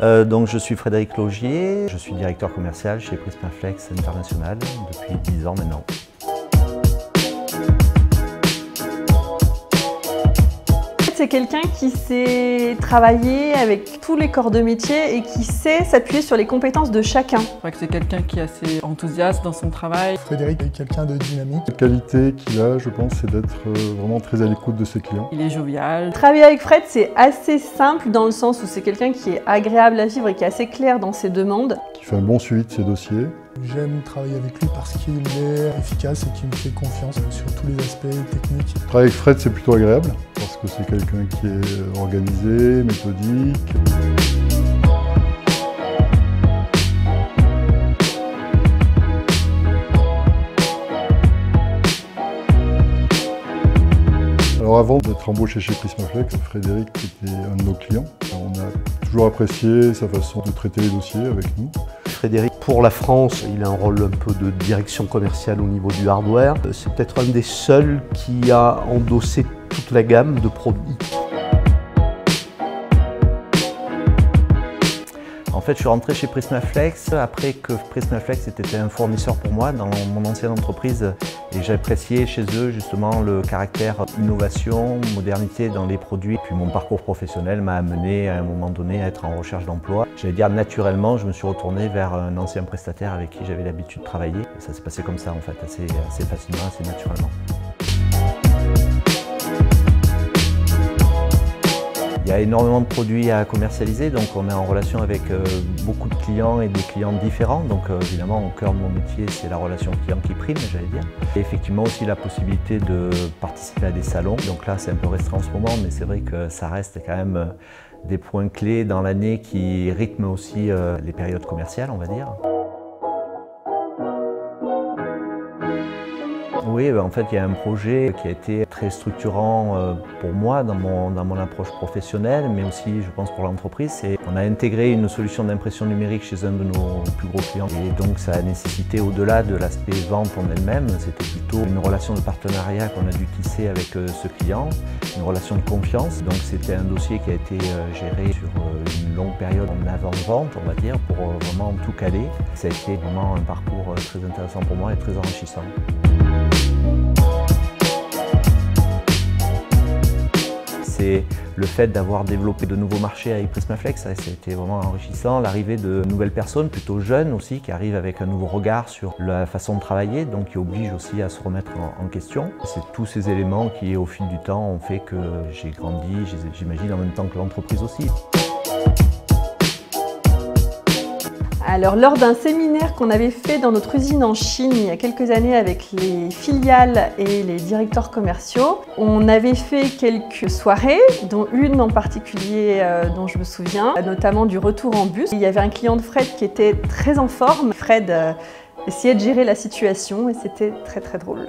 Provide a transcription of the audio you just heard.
Donc je suis Frédéric Laugier, je suis directeur commercial chez Prismaflex International depuis 10 ans maintenant. C'est quelqu'un qui sait travailler avec tous les corps de métier et qui sait s'appuyer sur les compétences de chacun. Je crois que c'est quelqu'un qui est assez enthousiaste dans son travail. Frédéric est quelqu'un de dynamique. La qualité qu'il a, je pense, c'est d'être vraiment très à l'écoute de ses clients. Il est jovial. Travailler avec Fred, c'est assez simple dans le sens où c'est quelqu'un qui est agréable à vivre et qui est assez clair dans ses demandes. Qui fait un bon suivi de ses dossiers. J'aime travailler avec lui parce qu'il est efficace et qu'il me fait confiance sur tous les aspects techniques. Travailler avec Fred, c'est plutôt agréable parce que c'est quelqu'un qui est organisé, méthodique. Alors avant d'être embauché chez Prismaflex, Frédéric était un de nos clients. On a toujours apprécié sa façon de traiter les dossiers avec nous. Frédéric, pour la France, il a un rôle un peu de direction commerciale au niveau du hardware. C'est peut-être un des seuls qui a endossé toute la gamme de produits. En fait, je suis rentré chez Prismaflex après que Prismaflex était un fournisseur pour moi dans mon ancienne entreprise et j'appréciais chez eux justement le caractère innovation, modernité dans les produits. Puis mon parcours professionnel m'a amené à un moment donné à être en recherche d'emploi. J'allais dire naturellement, je me suis retourné vers un ancien prestataire avec qui j'avais l'habitude de travailler. Et ça s'est passé comme ça en fait, assez facilement, assez naturellement. Il y a énormément de produits à commercialiser, donc on est en relation avec beaucoup de clients et des clients différents. Donc évidemment, au cœur de mon métier, c'est la relation client qui prime, j'allais dire. Et effectivement aussi la possibilité de participer à des salons. Donc là, c'est un peu restreint en ce moment, mais c'est vrai que ça reste quand même des points clés dans l'année qui rythment aussi les périodes commerciales, on va dire. Oui, en fait, il y a un projet qui a été très structurant pour moi dans mon approche professionnelle, mais aussi, je pense, pour l'entreprise. On a intégré une solution d'impression numérique chez un de nos plus gros clients. Et donc, ça a nécessité, au-delà de l'aspect vente en elle-même, c'était plutôt une relation de partenariat qu'on a dû tisser avec ce client, une relation de confiance. Donc, c'était un dossier qui a été géré sur une longue période en avant-vente, on va dire, pour vraiment tout caler. Ça a été vraiment un parcours très intéressant pour moi et très enrichissant. C'est le fait d'avoir développé de nouveaux marchés avec Prismaflex, ça a été vraiment enrichissant. L'arrivée de nouvelles personnes, plutôt jeunes aussi, qui arrivent avec un nouveau regard sur la façon de travailler, donc qui obligent aussi à se remettre en question. C'est tous ces éléments qui, au fil du temps, ont fait que j'ai grandi, j'imagine, en même temps que l'entreprise aussi. Alors, lors d'un séminaire qu'on avait fait dans notre usine en Chine il y a quelques années avec les filiales et les directeurs commerciaux, on avait fait quelques soirées, dont une en particulier dont je me souviens, notamment du retour en bus. Il y avait un client de Fred qui était très en forme. Fred essayait de gérer la situation et c'était très très drôle.